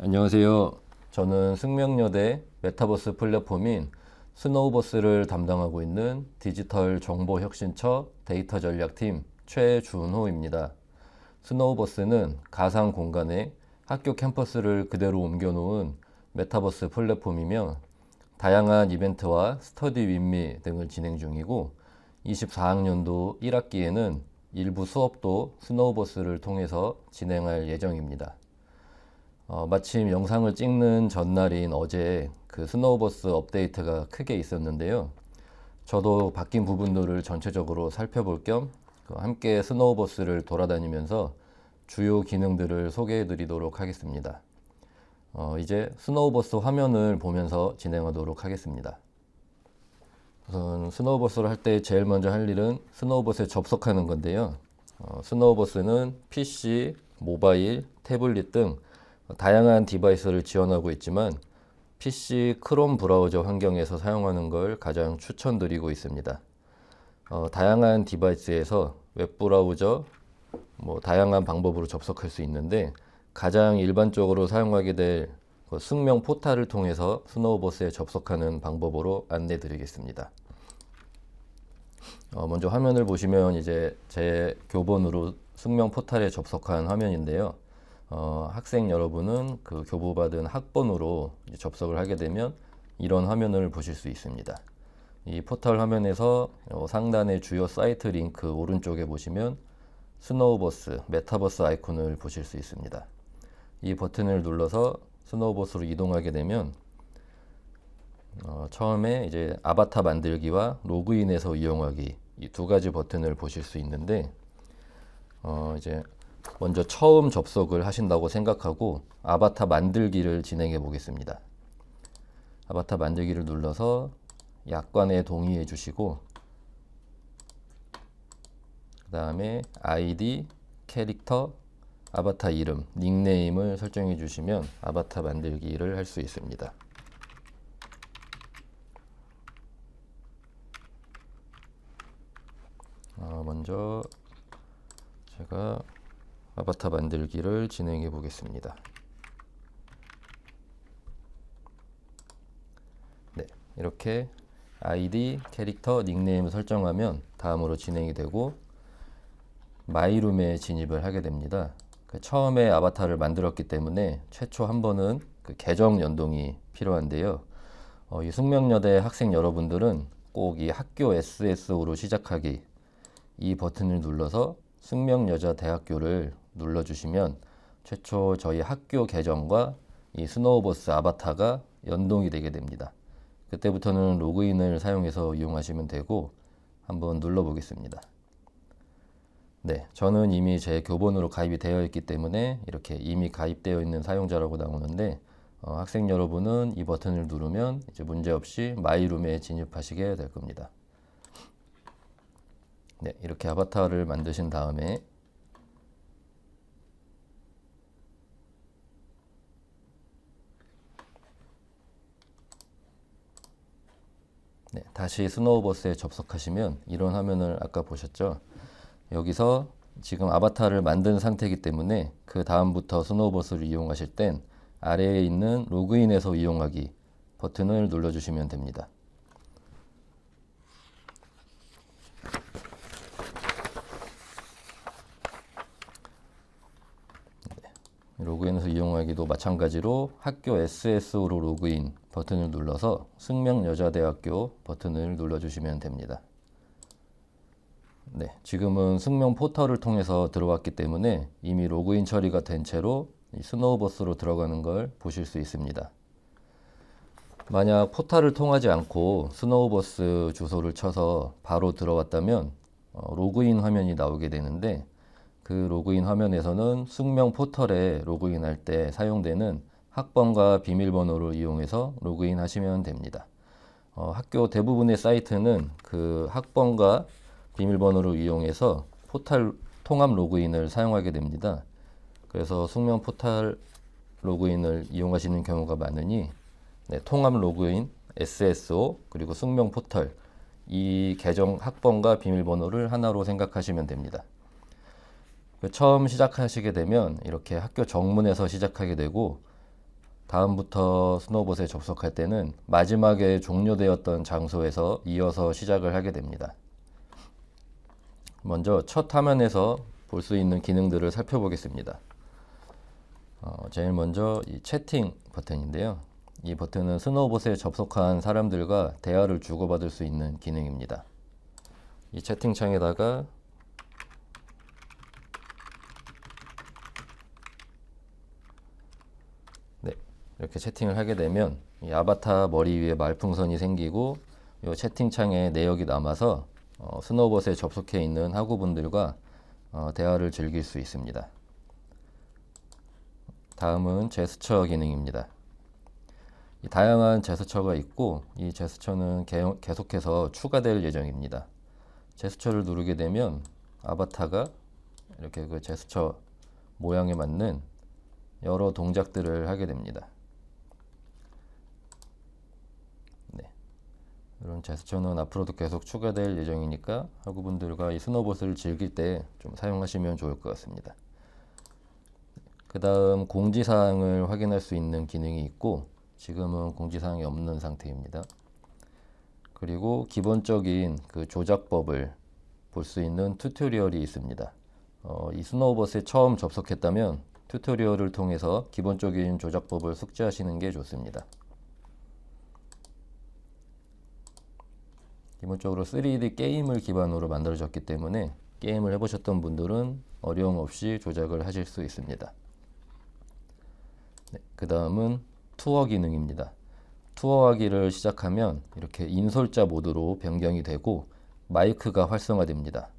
안녕하세요. 저는 숙명여대 메타버스 플랫폼인 스노우버스를 담당하고 있는 디지털 정보혁신처 데이터 전략팀 최준호입니다. 스노우버스는 가상 공간에 학교 캠퍼스를 그대로 옮겨놓은 메타버스 플랫폼이며 다양한 이벤트와 스터디 윈미 등을 진행 중이고 24학년도 1학기에는 일부 수업도 스노우버스를 통해서 진행할 예정입니다. 마침 영상을 찍는 전날인 어제 그 스노우버스 업데이트가 크게 있었는데요. 저도 바뀐 부분들을 전체적으로 살펴볼 겸 함께 스노우버스를 돌아다니면서 주요 기능들을 소개해 드리도록 하겠습니다. 이제 스노우버스 화면을 보면서 진행하도록 하겠습니다. 우선 스노우버스를 할 때 제일 먼저 할 일은 스노우버스에 접속하는 건데요. 스노우버스는 PC, 모바일, 태블릿 등 다양한 디바이스를 지원하고 있지만 PC 크롬 브라우저 환경에서 사용하는 걸 가장 추천드리고 있습니다. 다양한 디바이스에서 웹브라우저, 다양한 방법으로 접속할 수 있는데 가장 일반적으로 사용하게 될 숙명 포탈을 통해서 스노우버스에 접속하는 방법으로 안내 드리겠습니다. 먼저 화면을 보시면 이제 제 교본으로 숙명 포탈에 접속한 화면인데요. 학생 여러분은 그 교부받은 학번으로 접속을 하게 되면 이런 화면을 보실 수 있습니다. 이 포털 화면에서 상단의 주요 사이트 링크 오른쪽에 보시면 스노우버스, 메타버스 아이콘을 보실 수 있습니다. 이 버튼을 눌러서 스노우버스로 이동하게 되면 처음에 이제 아바타 만들기와 로그인해서 이용하기 이 두 가지 버튼을 보실 수 있는데 이제 먼저 처음 접속을 하신다고 생각하고 아바타 만들기를 진행해 보겠습니다. 아바타 만들기를 눌러서 약관에 동의해 주시고 그 다음에 아이디, 캐릭터, 아바타 이름, 닉네임을 설정해 주시면 아바타 만들기를 할 수 있습니다. 먼저 제가 아바타 만들기를 진행해 보겠습니다. 네, 이렇게 아이디, 캐릭터, 닉네임을 설정하면 다음으로 진행이 되고 마이룸에 진입을 하게 됩니다. 처음에 아바타를 만들었기 때문에 최초 한 번은 그 계정 연동이 필요한데요. 이 숙명여대 학생 여러분들은 꼭 이 학교 SSO로 시작하기 이 버튼을 눌러서 숙명여자대학교를 눌러주시면 최초 저희 학교 계정과 이 스노우버스 아바타가 연동이 되게 됩니다. 그때부터는 로그인을 사용해서 이용하시면 되고 한번 눌러 보겠습니다. 네, 저는 이미 제 교본으로 가입이 되어 있기 때문에 이렇게 이미 가입되어 있는 사용자라고 나오는데 학생 여러분은 이 버튼을 누르면 이제 문제없이 마이룸에 진입하시게 될 겁니다. 네, 이렇게 아바타를 만드신 다음에 네, 다시 스노우버스에 접속하시면 이런 화면을 아까 보셨죠? 여기서 지금 아바타를 만든 상태이기 때문에 그 다음부터 스노우버스를 이용하실 땐 아래에 있는 로그인해서 이용하기 버튼을 눌러주시면 됩니다. 로그인해서 이용하기도 마찬가지로 학교 SSO로 로그인 버튼을 눌러서 숙명여자대학교 버튼을 눌러주시면 됩니다. 네, 지금은 숙명 포털을 통해서 들어왔기 때문에 이미 로그인 처리가 된 채로 스노우버스로 들어가는 걸 보실 수 있습니다. 만약 포털을 통하지 않고 스노우버스 주소를 쳐서 바로 들어왔다면 로그인 화면이 나오게 되는데 그 로그인 화면에서는 숙명 포털에 로그인할 때 사용되는 학번과 비밀번호를 이용해서 로그인 하시면 됩니다. 학교 대부분의 사이트는 그 학번과 비밀번호를 이용해서 포털 통합 로그인을 사용하게 됩니다. 그래서 숙명 포털 로그인을 이용하시는 경우가 많으니 통합 로그인, SSO, 그리고 숙명 포털 이 계정 학번과 비밀번호를 하나로 생각하시면 됩니다. 처음 시작하시게 되면 이렇게 학교 정문에서 시작하게 되고 다음부터 스노우봇에 접속할 때는 마지막에 종료되었던 장소에서 이어서 시작을 하게 됩니다. 먼저 첫 화면에서 볼 수 있는 기능들을 살펴보겠습니다. 제일 먼저 이 채팅 버튼인데요. 이 버튼은 스노우봇에 접속한 사람들과 대화를 주고받을 수 있는 기능입니다. 이 채팅창에다가 이렇게 채팅을 하게 되면 이 아바타 머리 위에 말풍선이 생기고 이 채팅창에 내역이 남아서 스노우봇에 접속해 있는 학우분들과 대화를 즐길 수 있습니다. 다음은 제스처 기능입니다. 다양한 제스처가 있고 이 제스처는 계속해서 추가될 예정입니다. 제스처를 누르게 되면 아바타가 이렇게 그 제스처 모양에 맞는 여러 동작들을 하게 됩니다. 이런 제스처는 앞으로도 계속 추가될 예정이니까 학우분들과 이 스노우봇을 즐길 때 좀 사용하시면 좋을 것 같습니다. 그 다음 공지사항을 확인할 수 있는 기능이 있고 지금은 공지사항이 없는 상태입니다. 그리고 기본적인 그 조작법을 볼 수 있는 튜토리얼이 있습니다. 이 스노우봇에 처음 접속했다면 튜토리얼을 통해서 기본적인 조작법을 숙지하시는 게 좋습니다. 기본적으로 3D 게임을 기반으로 만들어졌기 때문에 게임을 해보셨던 분들은 어려움 없이 조작을 하실 수 있습니다. 그 다음은 투어 기능입니다. 투어하기를 시작하면 이렇게 인솔자 모드로 변경이 되고 마이크가 활성화됩니다.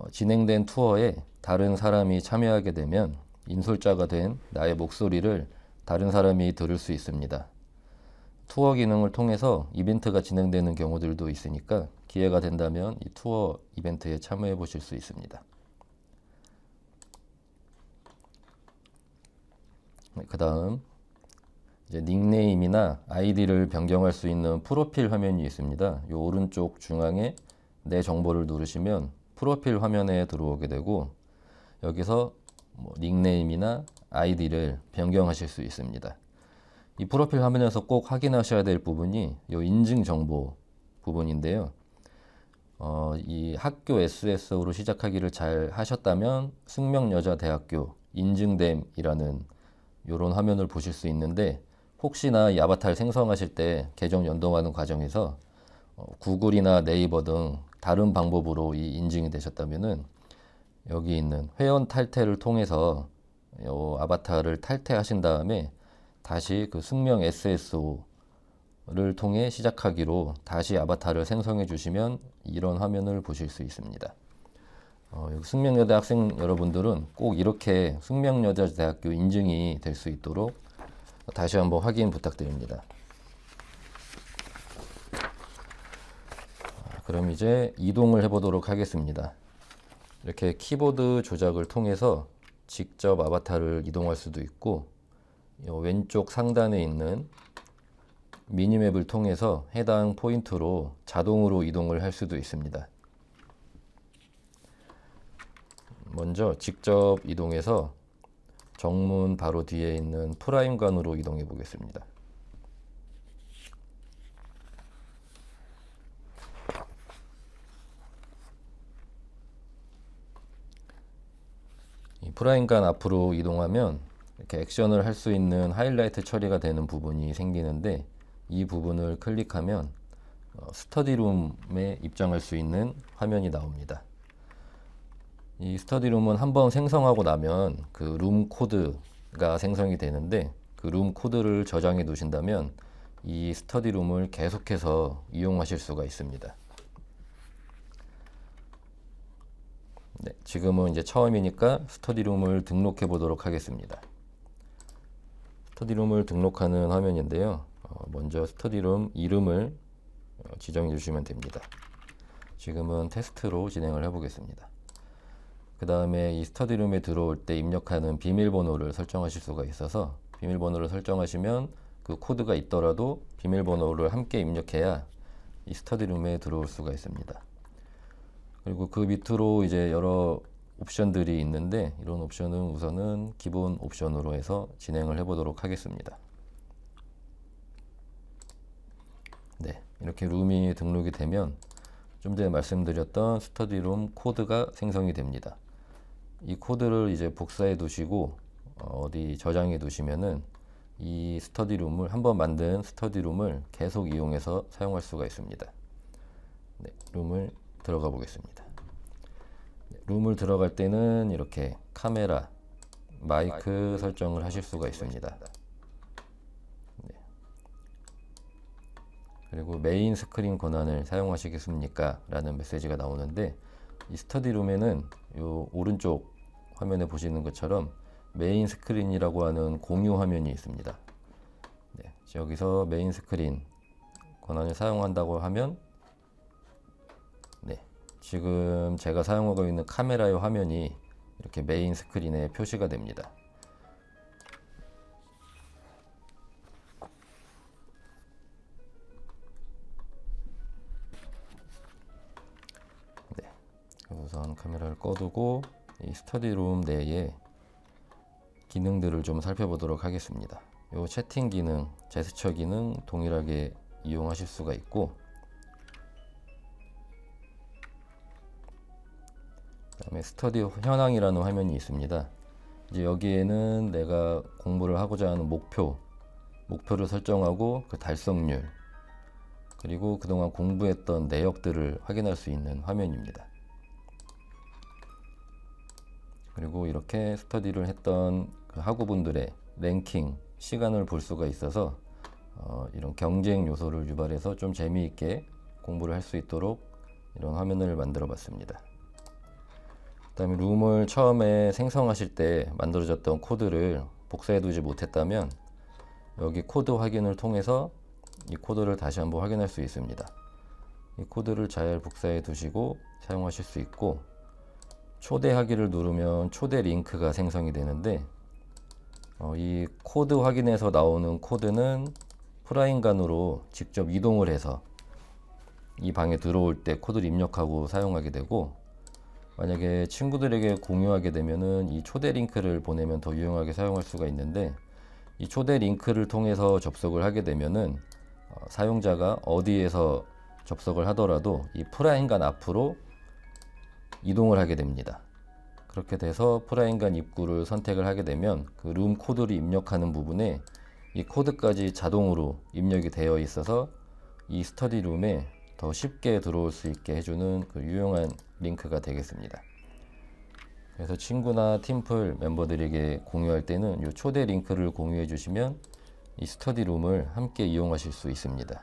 진행된 투어에 다른 사람이 참여하게 되면 인솔자가 된 나의 목소리를 다른 사람이 들을 수 있습니다. 투어 기능을 통해서 이벤트가 진행되는 경우들도 있으니까 기회가 된다면 이 투어 이벤트에 참여해 보실 수 있습니다. 그 다음 이제 닉네임이나 아이디를 변경할 수 있는 프로필 화면이 있습니다. 이 오른쪽 중앙에 내 정보를 누르시면 프로필 화면에 들어오게 되고 여기서 닉네임이나 아이디를 변경하실 수 있습니다. 이 프로필 화면에서 꼭 확인하셔야 될 부분이 이 인증 정보 부분인데요. 이 학교 SSO로 시작하기를 잘 하셨다면 숙명여자대학교 인증됨이라는 이런 화면을 보실 수 있는데 혹시나 이 아바타를 생성하실 때 계정 연동하는 과정에서 구글이나 네이버 등 다른 방법으로 이 인증이 되셨다면은 여기 있는 회원 탈퇴를 통해서 이 아바타를 탈퇴하신 다음에 다시 그 숙명 SSO를 통해 시작하기로 다시 아바타를 생성해 주시면 이런 화면을 보실 수 있습니다. 숙명여대 학생 여러분들은 꼭 이렇게 숙명여자대학교 인증이 될 수 있도록 다시 한번 확인 부탁드립니다. 그럼 이제 이동을 해보도록 하겠습니다. 이렇게 키보드 조작을 통해서 직접 아바타를 이동할 수도 있고 왼쪽 상단에 있는 미니맵을 통해서 해당 포인트로 자동으로 이동을 할 수도 있습니다. 먼저 직접 이동해서 정문 바로 뒤에 있는 프라임관으로 이동해 보겠습니다. 이 프라임관 앞으로 이동하면 이렇게 액션을 할 수 있는 하이라이트 처리가 되는 부분이 생기는데 이 부분을 클릭하면 스터디룸에 입장할 수 있는 화면이 나옵니다. 이 스터디룸은 한번 생성하고 나면 그 룸 코드가 생성이 되는데 그 룸 코드를 저장해 두신다면 이 스터디룸을 계속해서 이용하실 수가 있습니다. 네, 지금은 이제 처음이니까 스터디룸을 등록해 보도록 하겠습니다. 스터디룸을 등록하는 화면인데요. 먼저 스터디룸 이름을 지정해 주시면 됩니다. 지금은 테스트로 진행을 해 보겠습니다. 그 다음에 이 스터디룸에 들어올 때 입력하는 비밀번호를 설정하실 수가 있어서 비밀번호를 설정하시면 그 코드가 있더라도 비밀번호를 함께 입력해야 이 스터디룸에 들어올 수가 있습니다. 그리고 그 밑으로 이제 여러 옵션들이 있는데 이런 옵션은 우선은 기본 옵션으로 해서 진행을 해 보도록 하겠습니다. 네, 이렇게 룸이 등록이 되면 좀 전에 말씀드렸던 스터디룸 코드가 생성이 됩니다. 이 코드를 이제 복사해 두시고 어디 저장해 두시면은 이 스터디룸을 한번 만든 스터디룸을 계속 이용해서 사용할 수가 있습니다. 네, 룸을 들어가 보겠습니다. 네, 룸을 들어갈 때는 이렇게 카메라, 마이크 설정을 하실 수가 있습니다. 네. 그리고 메인 스크린 권한을 사용하시겠습니까? 라는 메시지가 나오는데, 이 스터디룸에는 요 오른쪽 화면에 보시는 것처럼 메인 스크린이라고 하는 공유 화면이 있습니다. 네, 여기서 메인 스크린 권한을 사용한다고 하면, 네, 지금 제가 사용하고 있는 카메라의 화면이 이렇게 메인 스크린에 표시가 됩니다. 네, 우선 카메라를 꺼두고 이 스터디룸 내에 기능들을 좀 살펴보도록 하겠습니다. 요 채팅 기능, 제스처 기능 동일하게 이용하실 수가 있고, 그다음에 스터디 현황이라는 화면이 있습니다. 이제 여기에는 내가 공부를 하고자 하는 목표를 설정하고 그 달성률, 그리고 그동안 공부했던 내역들을 확인할 수 있는 화면입니다. 그리고 이렇게 스터디를 했던 그 학우분들의 랭킹, 시간을 볼 수가 있어서 이런 경쟁 요소를 유발해서 좀 재미있게 공부를 할 수 있도록 이런 화면을 만들어 봤습니다. 그 다음에 룸을 처음에 생성하실 때 만들어졌던 코드를 복사해 두지 못했다면 여기 코드 확인을 통해서 이 코드를 다시 한번 확인할 수 있습니다. 이 코드를 잘 복사해 두시고 사용하실 수 있고, 초대하기를 누르면 초대 링크가 생성이 되는데, 이 코드 확인에서 나오는 코드는 프라인간으로 직접 이동을 해서 이 방에 들어올 때 코드를 입력하고 사용하게 되고, 만약에 친구들에게 공유하게 되면은 이 초대 링크를 보내면 더 유용하게 사용할 수가 있는데, 이 초대 링크를 통해서 접속을 하게 되면은 사용자가 어디에서 접속을 하더라도 이 프라인간 앞으로 이동을 하게 됩니다. 그렇게 돼서 프라인간 입구를 선택을 하게 되면 그 룸 코드를 입력하는 부분에 이 코드까지 자동으로 입력이 되어 있어서 이 스터디 룸에 더 쉽게 들어올 수 있게 해주는 그 유용한 링크가 되겠습니다. 그래서 친구나 팀플 멤버들에게 공유할 때는 이 초대 링크를 공유해 주시면 이 스터디 룸을 함께 이용하실 수 있습니다.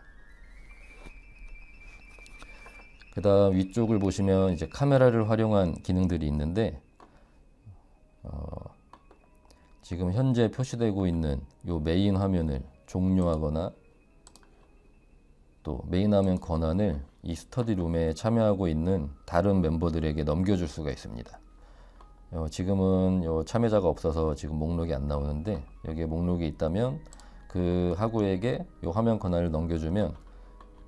그 다음 위쪽을 보시면 이제 카메라를 활용한 기능들이 있는데, 지금 현재 표시되고 있는 이 메인 화면을 종료하거나 또 메인 화면 권한을 이 스터디 룸에 참여하고 있는 다른 멤버들에게 넘겨줄 수가 있습니다. 지금은 참여자가 없어서 지금 목록이 안 나오는데, 여기에 목록이 있다면 그 학우에게 이 화면 권한을 넘겨주면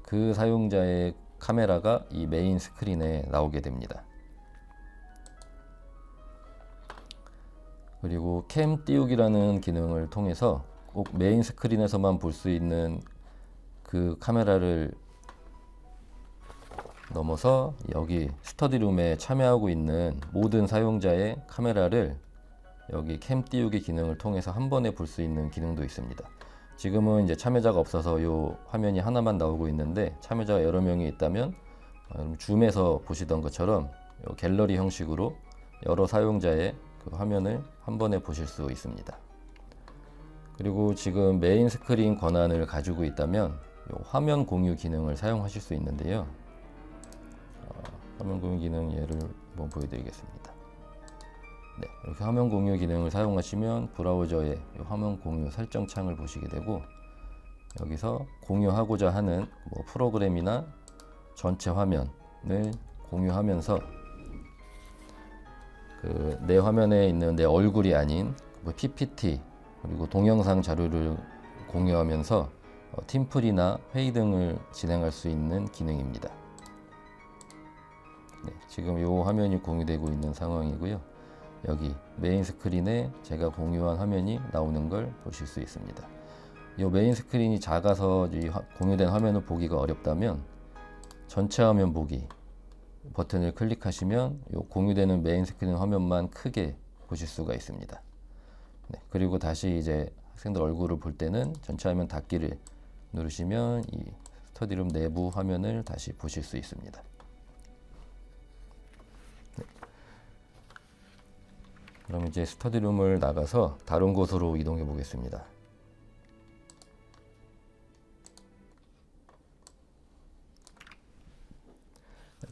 그 사용자의 카메라가 이 메인 스크린에 나오게 됩니다. 그리고 캠 띄우기라는 기능을 통해서 꼭 메인 스크린에서만 볼 수 있는 그 카메라를 넘어서 여기 스터디룸에 참여하고 있는 모든 사용자의 카메라를 여기 캠 띄우기 기능을 통해서 한 번에 볼 수 있는 기능도 있습니다. 지금은 이제 참여자가 없어서 이 화면이 하나만 나오고 있는데, 참여자가 여러 명이 있다면 줌에서 보시던 것처럼 갤러리 형식으로 여러 사용자의 그 화면을 한 번에 보실 수 있습니다. 그리고 지금 메인 스크린 권한을 가지고 있다면 화면 공유 기능을 사용하실 수 있는데요. 화면 공유 기능 예를 한번 보여드리겠습니다. 네, 이렇게 화면 공유 기능을 사용하시면 브라우저의 화면 공유 설정 창을 보시게 되고, 여기서 공유하고자 하는 프로그램이나 전체 화면을 공유하면서 내 화면에 있는 내 얼굴이 아닌 PPT 그리고 동영상 자료를 공유하면서 팀플이나 회의 등을 진행할 수 있는 기능입니다. 네, 지금 이 화면이 공유되고 있는 상황이고요. 여기 메인 스크린에 제가 공유한 화면이 나오는 걸 보실 수 있습니다. 이 메인 스크린이 작아서 공유된 화면을 보기가 어렵다면 전체 화면 보기 버튼을 클릭하시면 이 공유되는 메인 스크린 화면만 크게 보실 수가 있습니다. 네, 그리고 다시 이제 학생들 얼굴을 볼 때는 전체 화면 닫기를 누르시면 이 스터디룸 내부 화면을 다시 보실 수 있습니다. 네. 그럼 이제 스터디룸을 나가서 다른 곳으로 이동해 보겠습니다.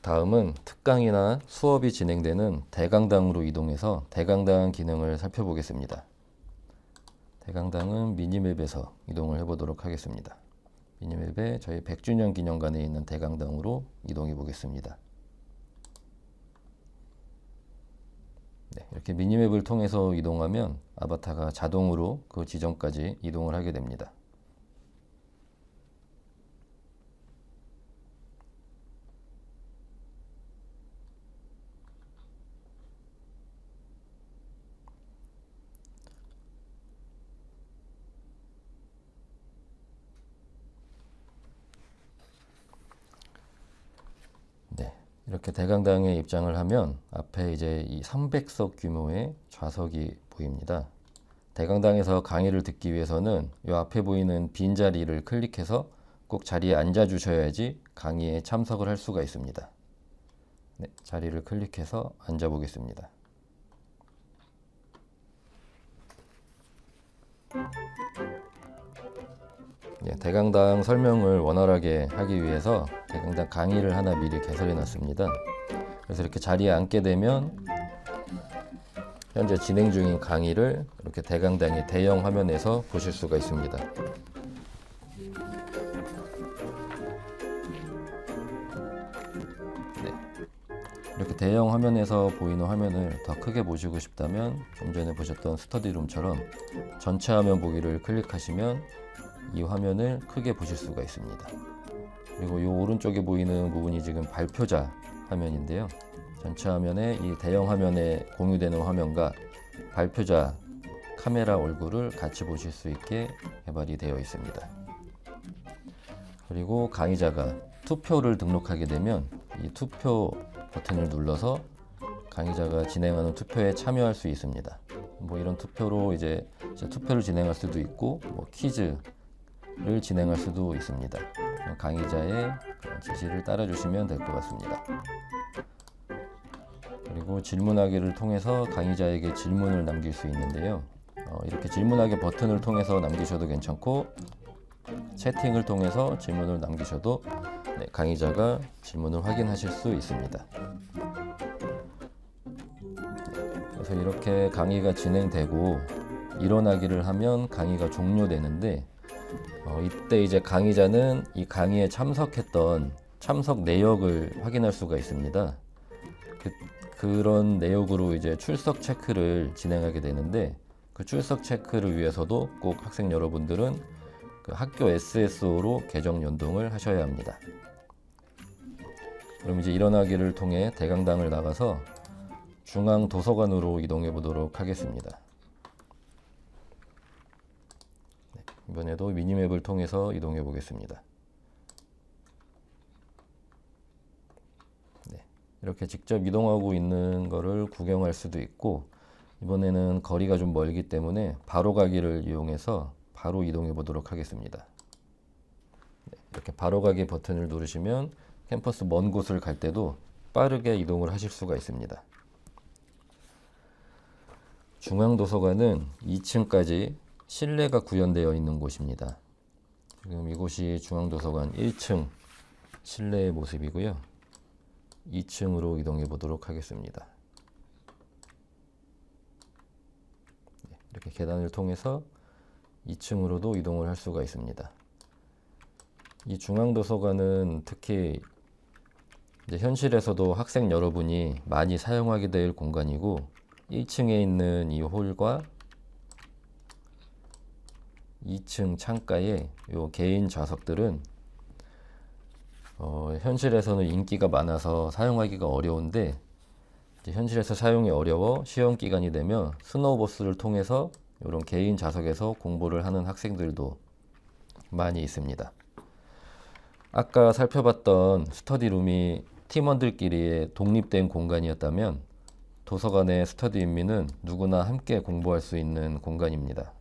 다음은 특강이나 수업이 진행되는 대강당으로 이동해서 대강당 기능을 살펴보겠습니다. 대강당은 미니맵에서 이동을 해보도록 하겠습니다. 미니맵에 저희 100주년 기념관에 있는 대강당으로 이동해 보겠습니다. 네, 이렇게 미니맵을 통해서 이동하면 아바타가 자동으로 그 지점까지 이동을 하게 됩니다. 이렇게 대강당에 입장을 하면 앞에 이제 이 300석 규모의 좌석이 보입니다. 대강당에서 강의를 듣기 위해서는 이 앞에 보이는 빈 자리를 클릭해서 꼭 자리에 앉아 주셔야지 강의에 참석을 할 수가 있습니다. 네, 자리를 클릭해서 앉아 보겠습니다. 네, 대강당 설명을 원활하게 하기 위해서 대강당 강의를 하나 미리 개설해 놨습니다. 그래서 이렇게 자리에 앉게 되면 현재 진행 중인 강의를 이렇게 대강당의 대형 화면에서 보실 수가 있습니다. 네, 이렇게 대형 화면에서 보이는 화면을 더 크게 보시고 싶다면 좀 전에 보셨던 스터디룸처럼 전체 화면 보기를 클릭하시면 이 화면을 크게 보실 수가 있습니다. 그리고 이 오른쪽에 보이는 부분이 지금 발표자 화면인데요. 전체 화면에 이 대형 화면에 공유되는 화면과 발표자 카메라 얼굴을 같이 보실 수 있게 개발이 되어 있습니다. 그리고 강의자가 투표를 등록하게 되면 이 투표 버튼을 눌러서 강의자가 진행하는 투표에 참여할 수 있습니다. 뭐 이런 투표로 이제 투표를 진행할 수도 있고 뭐 퀴즈를 진행할 수도 있습니다. 강의자의 지시를 따라주시면 될 것 같습니다. 그리고 질문하기를 통해서 강의자에게 질문을 남길 수 있는데요. 이렇게 질문하기 버튼을 통해서 남기셔도 괜찮고 채팅을 통해서 질문을 남기셔도 강의자가 질문을 확인하실 수 있습니다. 그래서 이렇게 강의가 진행되고 일어나기를 하면 강의가 종료되는데 이때 이제 강의자는 이 강의에 참석했던 참석 내역을 확인할 수가 있습니다. 그런 내역으로 이제 출석 체크를 진행하게 되는데 그 출석 체크를 위해서도 꼭 학생 여러분들은 그 학교 SSO로 계정 연동을 하셔야 합니다. 그럼 이제 일어나기를 통해 대강당을 나가서 중앙 도서관으로 이동해 보도록 하겠습니다. 이번에도 미니맵을 통해서 이동해 보겠습니다. 네, 이렇게 직접 이동하고 있는 거를 구경할 수도 있고 이번에는 거리가 좀 멀기 때문에 바로 가기를 이용해서 바로 이동해 보도록 하겠습니다. 네, 이렇게 바로 가기 버튼을 누르시면 캠퍼스 먼 곳을 갈 때도 빠르게 이동을 하실 수가 있습니다. 중앙도서관은 2층까지 실내가 구현되어 있는 곳입니다. 지금 이곳이 중앙도서관 1층 실내의 모습이고요. 2층으로 이동해 보도록 하겠습니다. 이렇게 계단을 통해서 2층으로도 이동을 할 수가 있습니다. 이 중앙도서관은 특히 이제 현실에서도 학생 여러분이 많이 사용하게 될 공간이고 1층에 있는 이 홀과 2층 창가의 요 개인 좌석들은 현실에서는 인기가 많아서 사용하기가 어려운데 이제 현실에서 사용이 어려워 시험 기간이 되면 스노우버스를 통해서 이런 개인 좌석에서 공부를 하는 학생들도 많이 있습니다. 아까 살펴봤던 스터디룸이 팀원들끼리의 독립된 공간이었다면 도서관의 스터디 인미는 누구나 함께 공부할 수 있는 공간입니다.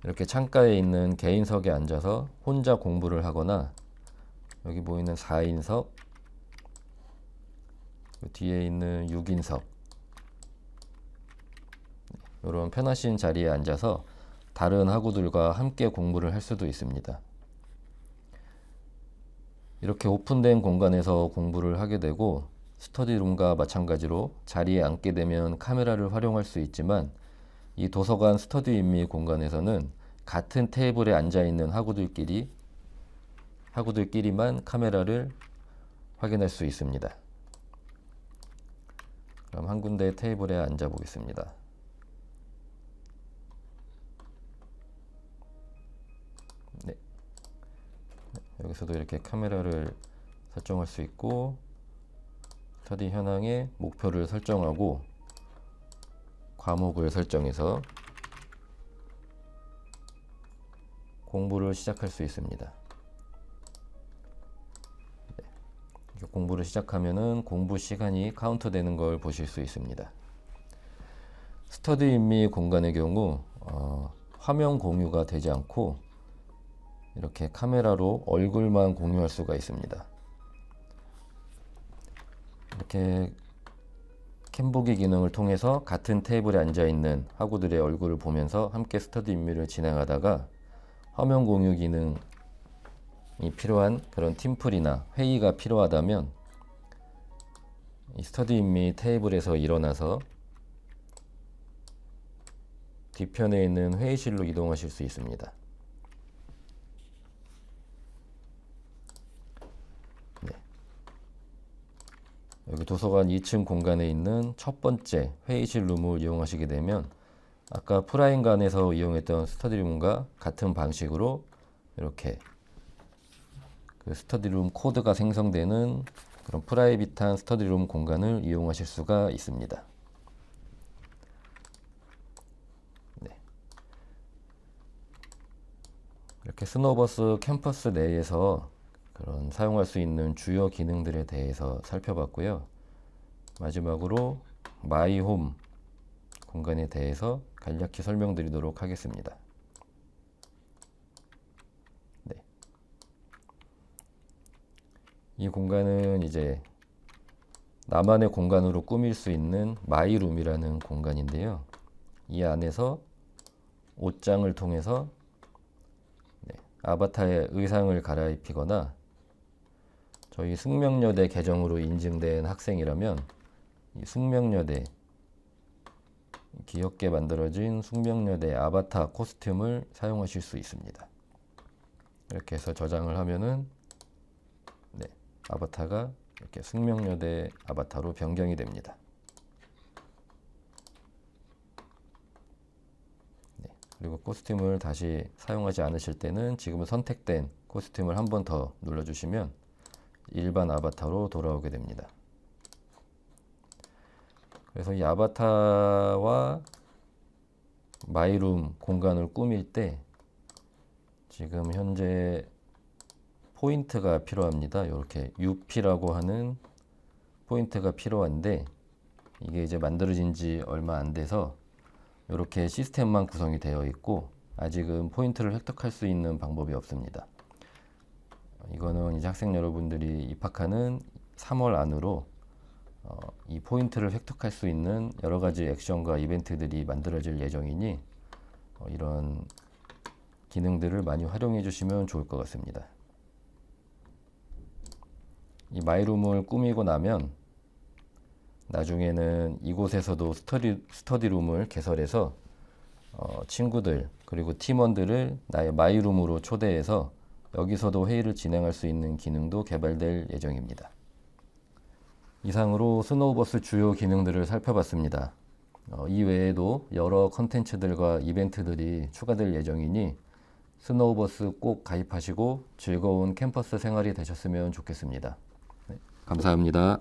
이렇게 창가에 있는 개인석에 앉아서 혼자 공부를 하거나 여기 보이는 4인석, 뒤에 있는 6인석 이런 편하신 자리에 앉아서 다른 학우들과 함께 공부를 할 수도 있습니다. 이렇게 오픈된 공간에서 공부를 하게 되고 스터디룸과 마찬가지로 자리에 앉게 되면 카메라를 활용할 수 있지만 이 도서관 스터디 인미 공간에서는 같은 테이블에 앉아 있는 학우들끼리만 카메라를 확인할 수 있습니다. 그럼 한 군데 테이블에 앉아 보겠습니다. 네. 여기서도 이렇게 카메라를 설정할 수 있고 스터디 현황에 목표를 설정하고 과목을 설정해서 공부를 시작할 수 있습니다. 네. 공부를 시작하면은 공부 시간이 카운트 되는 걸 보실 수 있습니다. 스터디 인미 공간의 경우 화면 공유가 되지 않고 이렇게 카메라로 얼굴만 공유할 수가 있습니다. 이렇게 캠보기 기능을 통해서 같은 테이블에 앉아 있는 학우들의 얼굴을 보면서 함께 스터디 인미를 진행하다가 화면 공유 기능이 필요한 그런 팀플이나 회의가 필요하다면 이 스터디 인미 테이블에서 일어나서 뒤편에 있는 회의실로 이동하실 수 있습니다. 네. 여기 도서관 2층 공간에 있는 첫 번째 회의실 룸을 이용하시게 되면 아까 프라임관에서 이용했던 스터디룸과 같은 방식으로 이렇게 그 스터디룸 코드가 생성되는 그런 프라이빗한 스터디룸 공간을 이용하실 수가 있습니다. 네. 이렇게 스노우버스 캠퍼스 내에서 그런 사용할 수 있는 주요 기능들에 대해서 살펴봤고요. 마지막으로 마이홈 공간에 대해서 간략히 설명드리도록 하겠습니다. 네. 이 공간은 이제 나만의 공간으로 꾸밀 수 있는 마이룸이라는 공간인데요. 이 안에서 옷장을 통해서 아바타의 의상을 갈아입히거나 저희 숙명여대 계정으로 인증된 학생이라면 이 숙명여대 귀엽게 만들어진 숙명여대 아바타 코스튬을 사용하실 수 있습니다. 이렇게 해서 저장을 하면은 아바타가 이렇게 숙명여대 아바타로 변경이 됩니다. 그리고 코스튬을 다시 사용하지 않으실 때는 지금 선택된 코스튬을 한 번 더 눌러주시면 일반 아바타로 돌아오게 됩니다. 그래서 이 아바타와 마이룸 공간을 꾸밀 때 지금 현재 포인트가 필요합니다. 이렇게 UP라고 하는 포인트가 필요한데 이게 이제 만들어진 지 얼마 안 돼서 이렇게 시스템만 구성이 되어 있고 아직은 포인트를 획득할 수 있는 방법이 없습니다. 이거는 이제 학생 여러분들이 입학하는 3월 안으로 이 포인트를 획득할 수 있는 여러 가지 액션과 이벤트들이 만들어질 예정이니 이런 기능들을 많이 활용해 주시면 좋을 것 같습니다. 이 마이룸을 꾸미고 나면 나중에는 이곳에서도 스터디룸을 개설해서 친구들 그리고 팀원들을 나의 마이룸으로 초대해서 여기서도 회의를 진행할 수 있는 기능도 개발될 예정입니다. 이상으로 스노우버스 주요 기능들을 살펴봤습니다. 이 외에도 여러 컨텐츠들과 이벤트들이 추가될 예정이니 스노우버스 꼭 가입하시고 즐거운 캠퍼스 생활이 되셨으면 좋겠습니다. 네, 감사합니다.